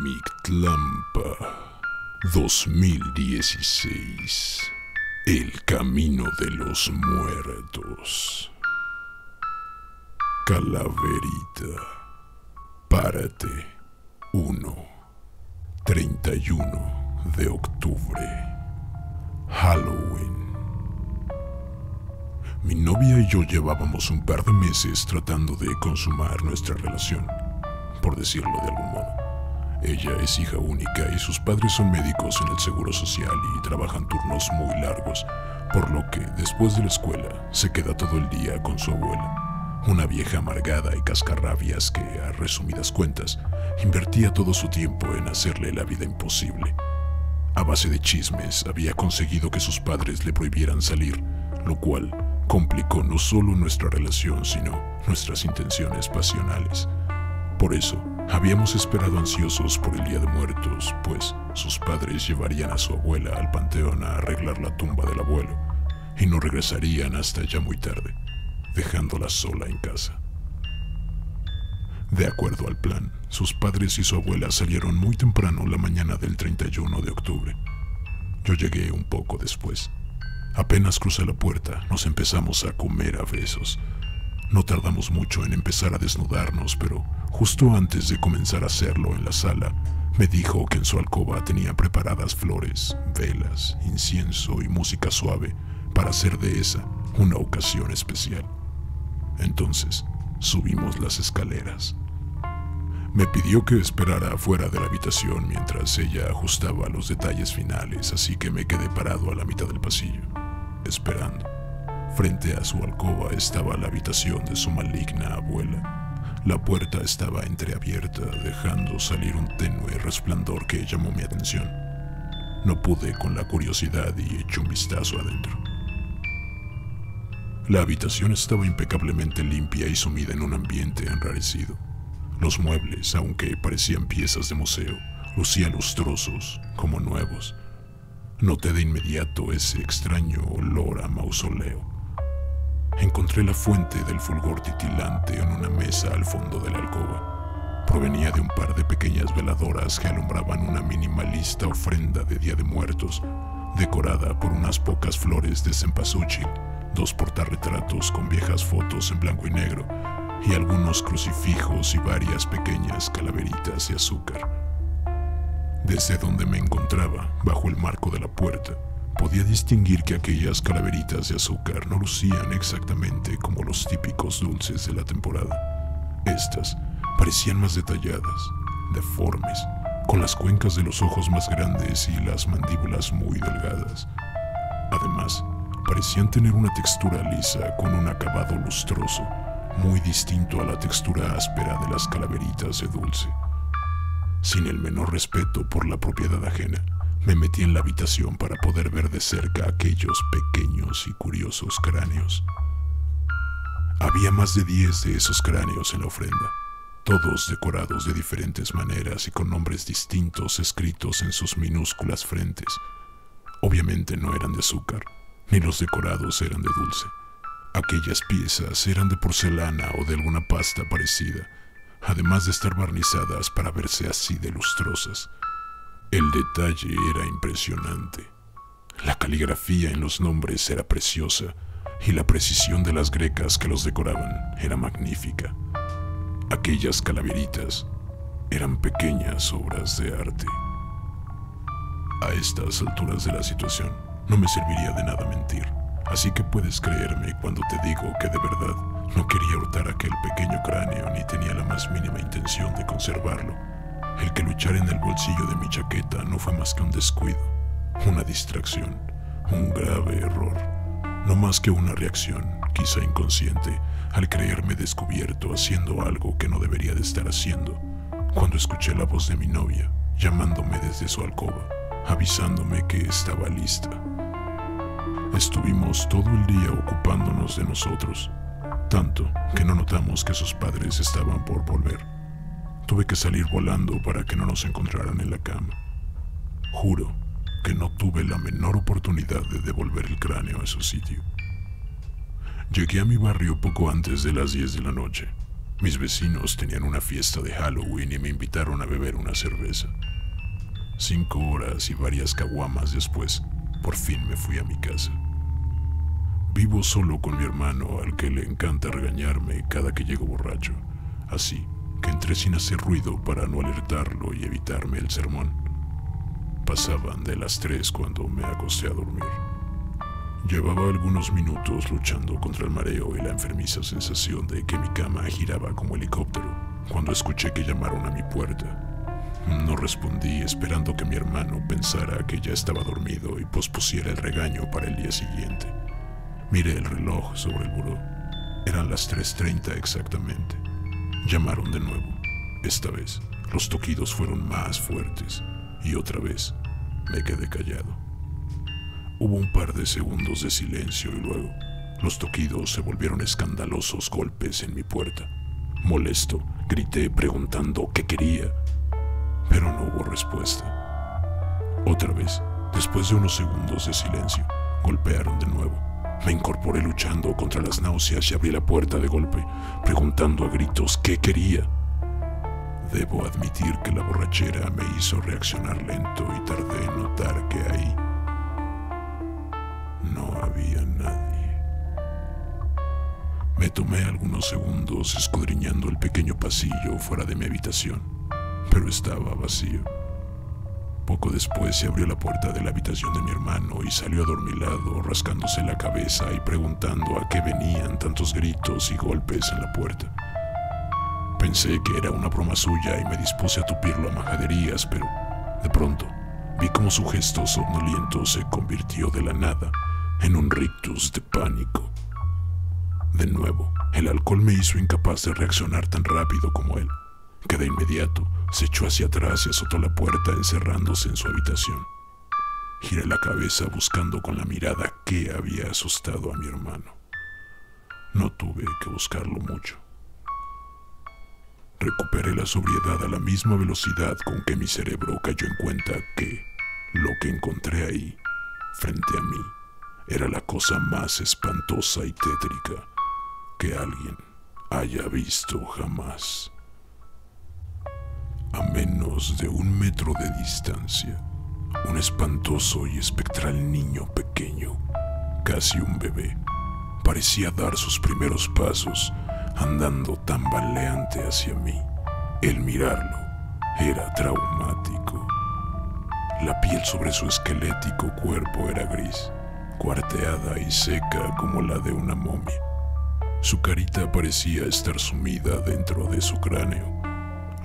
Mictlampa 2016. El camino de los muertos. Calaverita. Párate. 31 de octubre. Halloween. Mi novia y yo llevábamos un par de meses tratando de consumar nuestra relación, por decirlo de algún modo. Ella es hija única y sus padres son médicos en el Seguro Social y trabajan turnos muy largos, por lo que después de la escuela se queda todo el día con su abuela, una vieja amargada y cascarrabias que, a resumidas cuentas, invertía todo su tiempo en hacerle la vida imposible. A base de chismes había conseguido que sus padres le prohibieran salir, lo cual complicó no solo nuestra relación, sino nuestras intenciones pasionales. Por eso, habíamos esperado ansiosos por el Día de Muertos, pues sus padres llevarían a su abuela al panteón a arreglar la tumba del abuelo, y no regresarían hasta ya muy tarde, dejándola sola en casa. De acuerdo al plan, sus padres y su abuela salieron muy temprano la mañana del 31 de octubre. Yo llegué un poco después. Apenas crucé la puerta, nos empezamos a comer a besos. No tardamos mucho en empezar a desnudarnos, pero justo antes de comenzar a hacerlo en la sala, me dijo que en su alcoba tenía preparadas flores, velas, incienso y música suave para hacer de esa una ocasión especial. Entonces, subimos las escaleras. Me pidió que esperara afuera de la habitación mientras ella ajustaba los detalles finales, así que me quedé parado a la mitad del pasillo, esperando. Frente a su alcoba estaba la habitación de su maligna abuela. La puerta estaba entreabierta, dejando salir un tenue resplandor que llamó mi atención. No pude con la curiosidad y eché un vistazo adentro. La habitación estaba impecablemente limpia y sumida en un ambiente enrarecido. Los muebles, aunque parecían piezas de museo, lucían lustrosos, como nuevos. Noté de inmediato ese extraño olor a mausoleo. Encontré la fuente del fulgor titilante en una mesa al fondo de la alcoba. Provenía de un par de pequeñas veladoras que alumbraban una minimalista ofrenda de Día de Muertos, decorada por unas pocas flores de cempasúchil, 2 portarretratos con viejas fotos en blanco y negro, y algunos crucifijos y varias pequeñas calaveritas de azúcar. Desde donde me encontraba, bajo el marco de la puerta, podía distinguir que aquellas calaveritas de azúcar no lucían exactamente como los típicos dulces de la temporada. Estas parecían más detalladas, deformes, con las cuencas de los ojos más grandes y las mandíbulas muy delgadas. Además, parecían tener una textura lisa con un acabado lustroso, muy distinto a la textura áspera de las calaveritas de dulce. Sin el menor respeto por la propiedad ajena, me metí en la habitación para poder ver de cerca aquellos pequeños y curiosos cráneos. Había más de 10 de esos cráneos en la ofrenda, todos decorados de diferentes maneras y con nombres distintos escritos en sus minúsculas frentes. Obviamente no eran de azúcar, ni los decorados eran de dulce. Aquellas piezas eran de porcelana o de alguna pasta parecida, además de estar barnizadas para verse así de lustrosas. El detalle era impresionante. La caligrafía en los nombres era preciosa y la precisión de las grecas que los decoraban era magnífica. Aquellas calaveritas eran pequeñas obras de arte. A estas alturas de la situación, no me serviría de nada mentir. Así que puedes creerme cuando te digo que de verdad no quería hurtar aquel pequeño cráneo ni tenía la más mínima intención de conservarlo. El que luchara en el bolsillo de mi chaqueta no fue más que un descuido, una distracción, un grave error. No más que una reacción, quizá inconsciente, al creerme descubierto haciendo algo que no debería de estar haciendo, cuando escuché la voz de mi novia, llamándome desde su alcoba, avisándome que estaba lista. Estuvimos todo el día ocupándonos de nosotros, tanto que no notamos que sus padres estaban por volver. Tuve que salir volando para que no nos encontraran en la cama. Juro que no tuve la menor oportunidad de devolver el cráneo a su sitio. Llegué a mi barrio poco antes de las 10 de la noche. Mis vecinos tenían una fiesta de Halloween y me invitaron a beber una cerveza. 5 horas y varias caguamas después, por fin me fui a mi casa. Vivo solo con mi hermano, al que le encanta regañarme cada que llego borracho, así que entré sin hacer ruido para no alertarlo y evitarme el sermón. Pasaban de las 3 cuando me acosté a dormir. Llevaba algunos minutos luchando contra el mareo y la enfermiza sensación de que mi cama giraba como helicóptero cuando escuché que llamaron a mi puerta. No respondí, esperando que mi hermano pensara que ya estaba dormido y pospusiera el regaño para el día siguiente. Miré el reloj sobre el buró. Eran las 3:30 exactamente. Llamaron de nuevo. Esta vez, los toquidos fueron más fuertes y otra vez me quedé callado. Hubo un par de segundos de silencio y luego los toquidos se volvieron escandalosos golpes en mi puerta. Molesto, grité preguntando qué quería, pero no hubo respuesta. Otra vez, después de unos segundos de silencio, golpearon de nuevo. Me incorporé luchando contra las náuseas y abrí la puerta de golpe, preguntando a gritos qué quería. Debo admitir que la borrachera me hizo reaccionar lento y tardé en notar que ahí no había nadie. Me tomé algunos segundos escudriñando el pequeño pasillo fuera de mi habitación, pero estaba vacío. Poco después se abrió la puerta de la habitación de mi hermano y salió adormilado, rascándose la cabeza y preguntando a qué venían tantos gritos y golpes en la puerta. Pensé que era una broma suya y me dispuse a tupirlo a majaderías, pero de pronto vi cómo su gesto somnoliento se convirtió de la nada en un rictus de pánico. De nuevo, el alcohol me hizo incapaz de reaccionar tan rápido como él, que de inmediato se echó hacia atrás y azotó la puerta encerrándose en su habitación. Giré la cabeza buscando con la mirada qué había asustado a mi hermano. No tuve que buscarlo mucho. Recuperé la sobriedad a la misma velocidad con que mi cerebro cayó en cuenta que lo que encontré ahí, frente a mí, era la cosa más espantosa y tétrica que alguien haya visto jamás. A menos de 1 metro de distancia, un espantoso y espectral niño pequeño, casi un bebé, parecía dar sus primeros pasos, andando tambaleante hacia mí. El mirarlo era traumático. La piel sobre su esquelético cuerpo era gris, cuarteada y seca como la de una momia. Su carita parecía estar sumida dentro de su cráneo.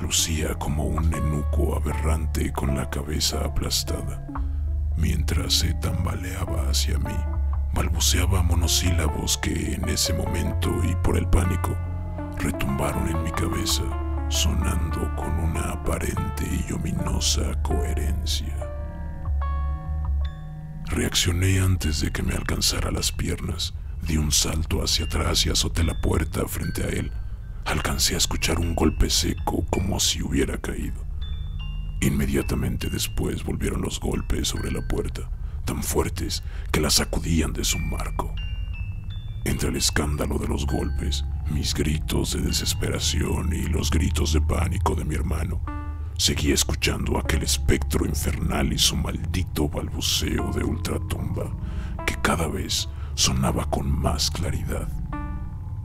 Lucía como un eunuco aberrante con la cabeza aplastada. Mientras se tambaleaba hacia mí, balbuceaba monosílabos que en ese momento y por el pánico retumbaron en mi cabeza, sonando con una aparente y ominosa coherencia. Reaccioné antes de que me alcanzara las piernas. Di un salto hacia atrás y azoté la puerta frente a él. Alcancé a escuchar un golpe seco como si hubiera caído. Inmediatamente después volvieron los golpes sobre la puerta, tan fuertes que la sacudían de su marco. Entre el escándalo de los golpes, mis gritos de desesperación y los gritos de pánico de mi hermano, seguía escuchando aquel espectro infernal y su maldito balbuceo de ultratumba que cada vez sonaba con más claridad,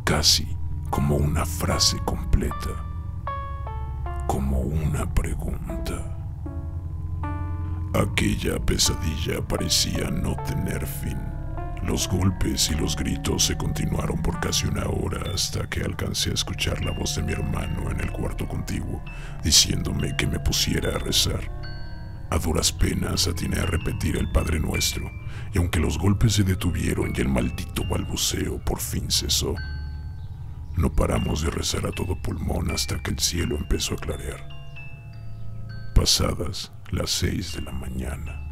casi como una frase completa, como una pregunta. Aquella pesadilla parecía no tener fin. Los golpes y los gritos se continuaron por casi 1 hora hasta que alcancé a escuchar la voz de mi hermano en el cuarto contiguo, diciéndome que me pusiera a rezar. A duras penas atiné a repetir el Padre Nuestro, y aunque los golpes se detuvieron y el maldito balbuceo por fin cesó, no paramos de rezar a todo pulmón hasta que el cielo empezó a clarear. Pasadas las 6 de la mañana.